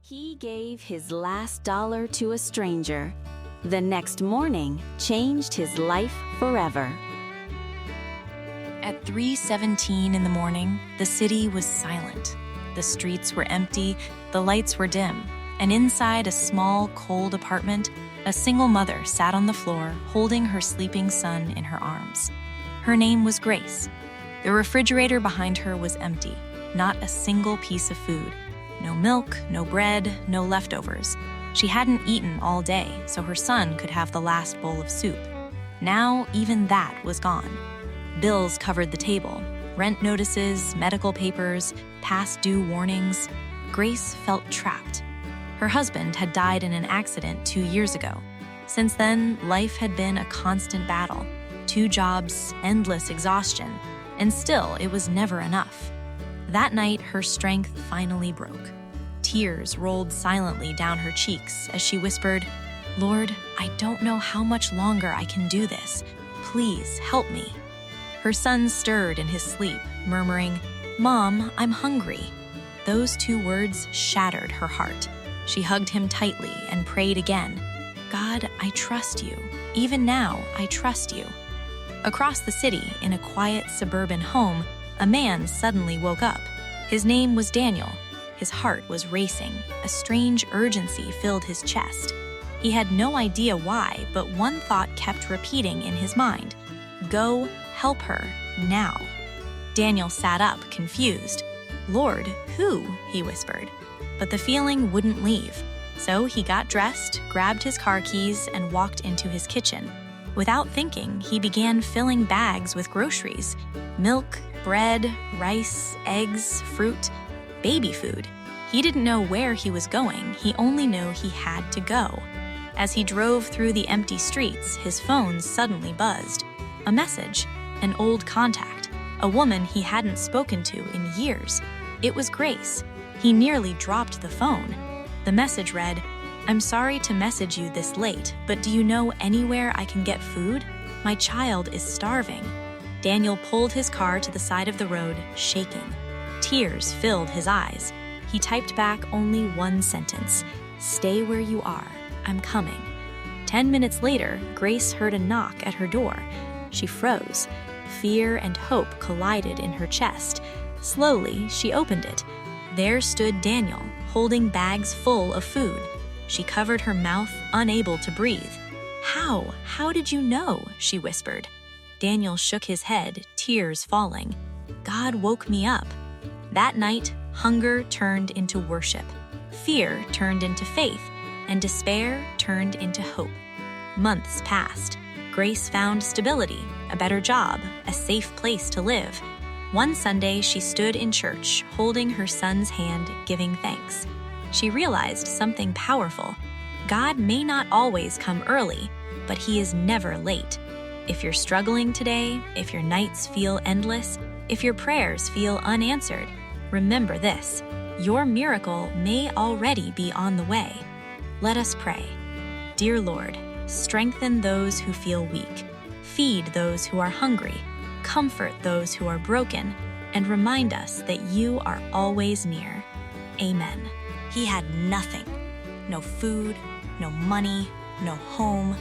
He gave his last dollar to a stranger. The next morning changed his life forever. At 3:17 in the morning, the city was silent. The streets were empty, the lights were dim, and inside a small, cold apartment, a single mother sat on the floor holding her sleeping son in her arms. Her name was Grace. The refrigerator behind her was empty, not a single piece of food. No milk, no bread, no leftovers. She hadn't eaten all day, so her son could have the last bowl of soup. Now, even that was gone. Bills covered the table. Rent notices, medical papers, past due warnings. Grace felt trapped. Her husband had died in an accident 2 years ago. Since then, life had been a constant battle. 2 jobs, endless exhaustion, and still it was never enough. That night, her strength finally broke. Tears rolled silently down her cheeks as she whispered, "Lord, I don't know how much longer I can do this. Please help me." Her son stirred in his sleep, murmuring, "Mom, I'm hungry." Those 2 words shattered her heart. She hugged him tightly and prayed again, "God, I trust you. Even now, I trust you." Across the city, in a quiet suburban home, a man suddenly woke up. His name was Daniel. His heart was racing. A strange urgency filled his chest. He had no idea why, but one thought kept repeating in his mind. Go help her, now. Daniel sat up, confused. "Lord, who?" he whispered. But the feeling wouldn't leave. So he got dressed, grabbed his car keys, and walked into his kitchen. Without thinking, he began filling bags with groceries. Milk, bread, rice, eggs, fruit, baby food. He didn't know where he was going, he only knew he had to go. As he drove through the empty streets, his phone suddenly buzzed. A message, an old contact, a woman he hadn't spoken to in years. It was Grace. He nearly dropped the phone. The message read, "I'm sorry to message you this late, but do you know anywhere I can get food? My child is starving." Daniel pulled his car to the side of the road, shaking. Tears filled his eyes. He typed back only one sentence, "Stay where you are. I'm coming." 10 minutes later, Grace heard a knock at her door. She froze. Fear and hope collided in her chest. Slowly, she opened it. There stood Daniel, holding bags full of food. She covered her mouth, unable to breathe. "How? How did you know?" she whispered. Daniel shook his head, tears falling. "God woke me up." That night, hunger turned into worship. Fear turned into faith, and despair turned into hope. Months passed. Grace found stability, a better job, a safe place to live. One Sunday, she stood in church, holding her son's hand, giving thanks. She realized something powerful. God may not always come early, but He is never late. If you're struggling today, if your nights feel endless, if your prayers feel unanswered, remember this: your miracle may already be on the way. Let us pray. Dear Lord, strengthen those who feel weak, feed those who are hungry, comfort those who are broken, and remind us that you are always near. Amen. He had nothing. No food, no money, no home,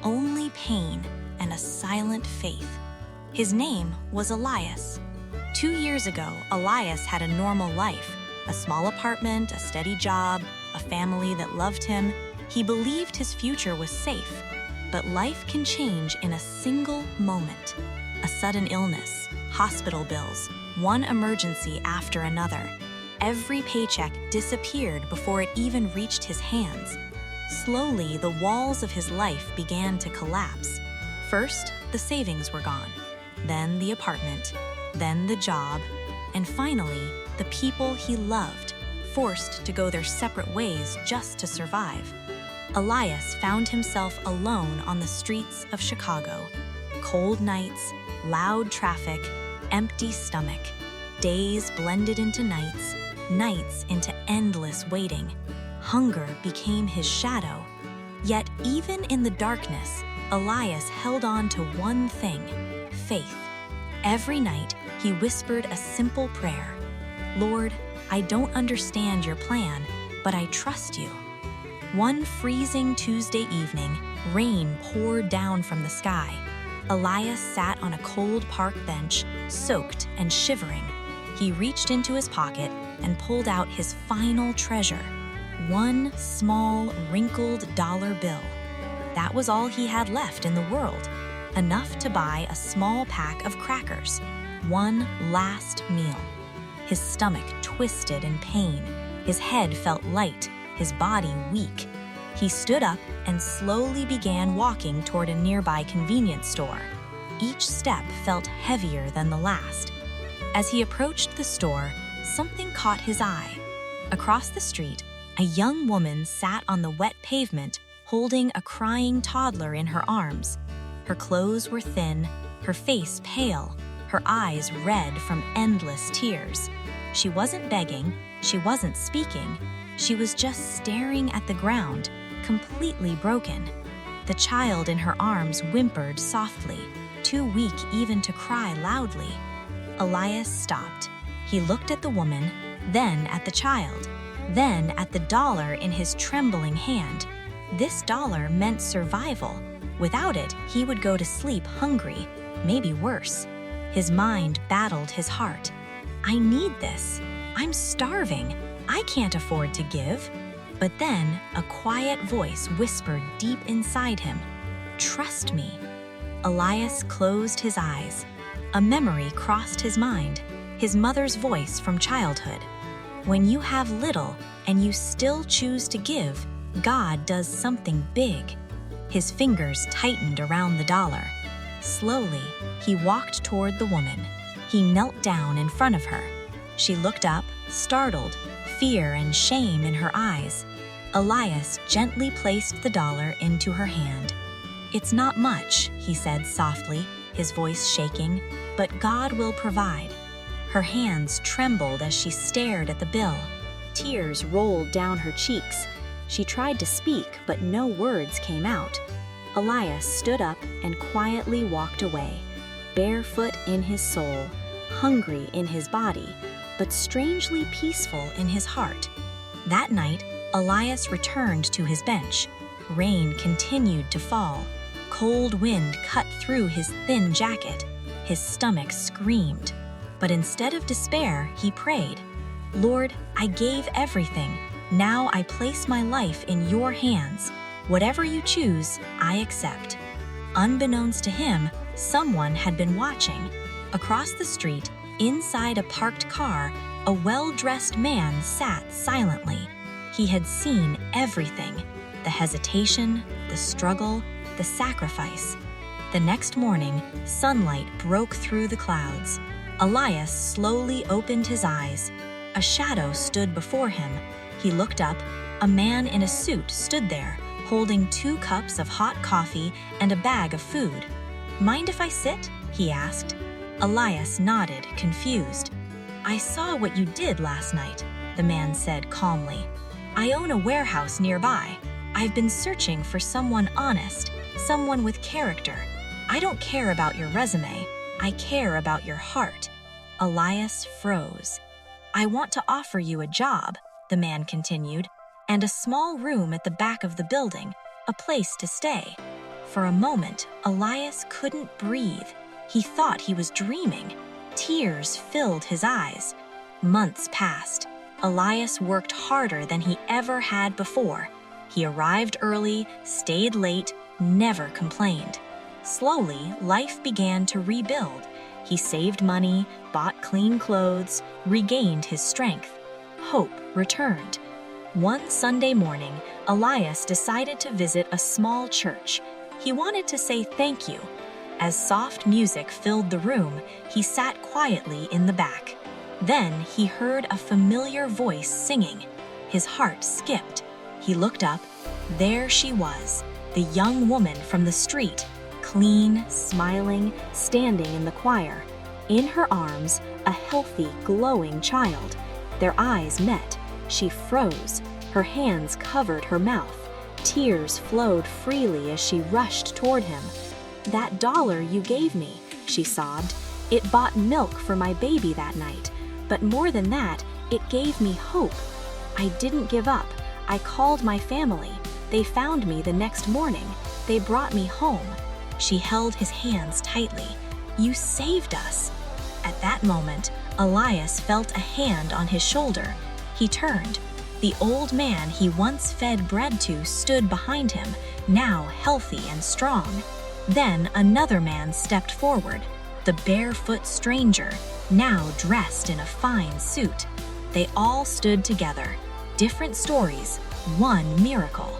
only pain and a silent faith. His name was Elias. 2 years ago, Elias had a normal life, a small apartment, a steady job, a family that loved him. He believed his future was safe. But life can change in a single moment. A sudden illness, hospital bills, one emergency after another. Every paycheck disappeared before it even reached his hands. Slowly, the walls of his life began to collapse. First, the savings were gone. Then the apartment. Then the job. And finally, the people he loved, forced to go their separate ways just to survive. Elias found himself alone on the streets of Chicago. Cold nights, loud traffic, empty stomach. Days blended into nights, nights into endless waiting. Hunger became his shadow. Yet even in the darkness, Elias held on to one thing: faith. Every night, he whispered a simple prayer. "Lord, I don't understand your plan, but I trust you." One freezing Tuesday evening, rain poured down from the sky. Elias sat on a cold park bench, soaked and shivering. He reached into his pocket and pulled out his final treasure, one small, wrinkled dollar bill. That was all he had left in the world, enough to buy a small pack of crackers, one last meal. His stomach twisted in pain. His head felt light, his body weak. He stood up and slowly began walking toward a nearby convenience store. Each step felt heavier than the last. As he approached the store, something caught his eye. Across the street, a young woman sat on the wet pavement, holding a crying toddler in her arms. Her clothes were thin, her face pale, her eyes red from endless tears. She wasn't begging, she wasn't speaking. She was just staring at the ground, completely broken. The child in her arms whimpered softly, too weak even to cry loudly. Elias stopped. He looked at the woman, then at the child, then at the dollar in his trembling hand. This dollar meant survival. Without it, he would go to sleep hungry, maybe worse. His mind battled his heart. "I need this. I'm starving. I can't afford to give." But then a quiet voice whispered deep inside him, "Trust me." Elias closed his eyes. A memory crossed his mind, his mother's voice from childhood. When you have little and you still choose to give, God does something big. His fingers tightened around the dollar. Slowly, he walked toward the woman. He knelt down in front of her. She looked up, startled, fear and shame in her eyes. Elias gently placed the dollar into her hand. "It's not much," he said softly, his voice shaking, "but God will provide." Her hands trembled as she stared at the bill. Tears rolled down her cheeks. She tried to speak, but no words came out. Elias stood up and quietly walked away, barefoot in his soul, hungry in his body, but strangely peaceful in his heart. That night, Elias returned to his bench. Rain continued to fall. Cold wind cut through his thin jacket. His stomach screamed. But instead of despair, he prayed, "Lord, I gave everything. Now I place my life in your hands. Whatever you choose, I accept." Unbeknownst to him, someone had been watching. Across the street, inside a parked car, a well-dressed man sat silently. He had seen everything: the hesitation, the struggle, the sacrifice. The next morning, sunlight broke through the clouds. Elias slowly opened his eyes. A shadow stood before him. He looked up. A man in a suit stood there, holding 2 cups of hot coffee and a bag of food. "Mind if I sit?" he asked. Elias nodded, confused. "I saw what you did last night," the man said calmly. "I own a warehouse nearby. I've been searching for someone honest, someone with character. I don't care about your resume. I care about your heart." Elias froze. "I want to offer you a job," the man continued, "and a small room at the back of the building, a place to stay." For a moment, Elias couldn't breathe. He thought he was dreaming. Tears filled his eyes. Months passed. Elias worked harder than he ever had before. He arrived early, stayed late, never complained. Slowly, life began to rebuild. He saved money, bought clean clothes, regained his strength. Hope returned. One Sunday morning, Elias decided to visit a small church. He wanted to say thank you. As soft music filled the room, he sat quietly in the back. Then he heard a familiar voice singing. His heart skipped. He looked up. There she was, the young woman from the street, clean, smiling, standing in the choir. In her arms, a healthy, glowing child. Their eyes met. She froze. Her hands covered her mouth. Tears flowed freely as she rushed toward him. "That dollar you gave me," she sobbed. "It bought milk for my baby that night. But more than that, it gave me hope. I didn't give up. I called my family. They found me the next morning. They brought me home." She held his hands tightly. "You saved us." At that moment, Elias felt a hand on his shoulder. He turned. The old man he once fed bread to stood behind him, now healthy and strong. Then another man stepped forward, the barefoot stranger, now dressed in a fine suit. They all stood together. Different stories, one miracle.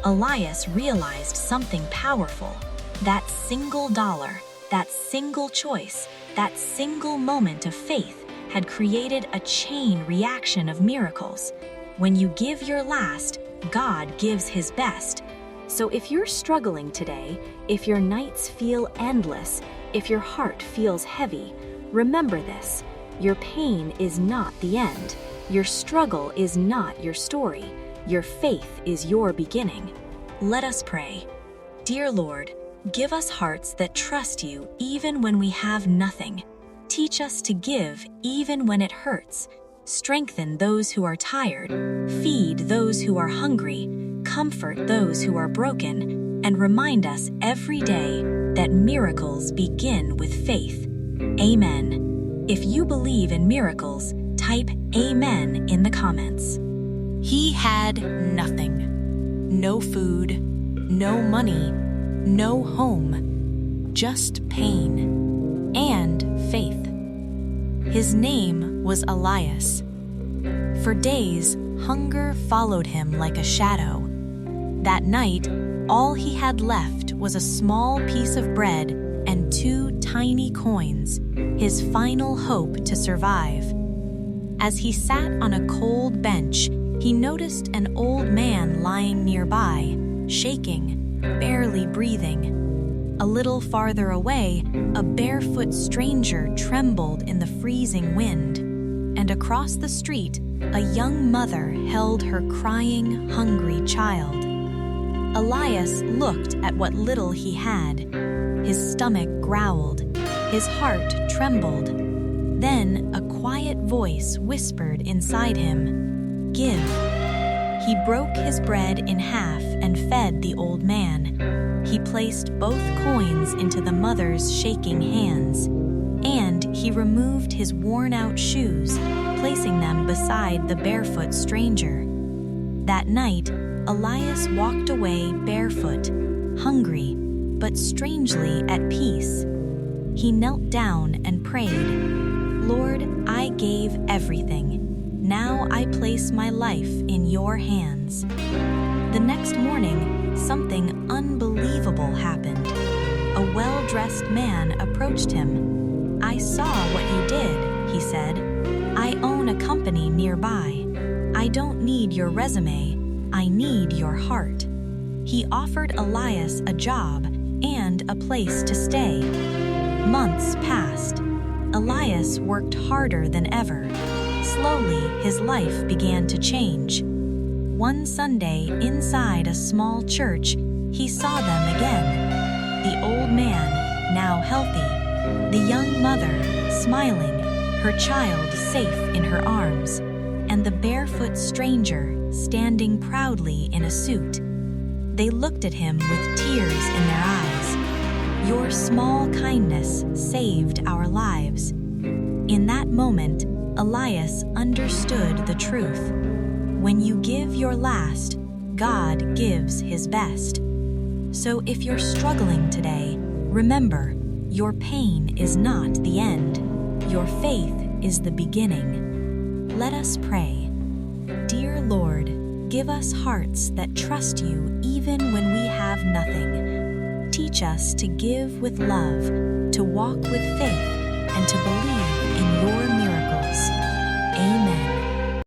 Elias realized something powerful. That single dollar, that single choice, that single moment of faith had created a chain reaction of miracles. When you give your last, God gives his best. So if you're struggling today, if your nights feel endless, if your heart feels heavy, remember this: your pain is not the end. Your struggle is not your story. Your faith is your beginning. Let us pray. Dear Lord, give us hearts that trust you even when we have nothing. Teach us to give even when it hurts. Strengthen those who are tired. Feed those who are hungry. Comfort those who are broken. And remind us every day that miracles begin with faith. Amen. If you believe in miracles, type Amen in the comments. He had nothing. No food, no money, no home, just pain and faith. His name was Elias. For days, hunger followed him like a shadow. That night, all he had left was a small piece of bread and 2 tiny coins, his final hope to survive. As he sat on a cold bench, he noticed an old man lying nearby, shaking, barely breathing. A little farther away, a barefoot stranger trembled in the freezing wind, and across the street, a young mother held her crying, hungry child. Elias looked at what little he had. His stomach growled, his heart trembled. Then a quiet voice whispered inside him, "Give." He broke his bread in half and fed the old man. He placed both coins into the mother's shaking hands, and he removed his worn-out shoes, placing them beside the barefoot stranger. That night, Elias walked away barefoot, hungry, but strangely at peace. He knelt down and prayed, "Lord, I gave everything. Now I place my life in your hands." The next morning, something unbelievable happened. A well-dressed man approached him. "I saw what you did," he said. "I own a company nearby. I don't need your resume. I need your heart." He offered Elias a job and a place to stay. Months passed. Elias worked harder than ever. Slowly, his life began to change. One Sunday, inside a small church, he saw them again. The old man, now healthy. The young mother, smiling, her child safe in her arms. And the barefoot stranger, standing proudly in a suit. They looked at him with tears in their eyes. "Your small kindness saved our lives." In that moment, Elias understood the truth. When you give your last, God gives his best. So if you're struggling today, remember, your pain is not the end. Your faith is the beginning. Let us pray. Dear Lord, give us hearts that trust you even when we have nothing. Teach us to give with love, to walk with faith, and to believe in your miracles.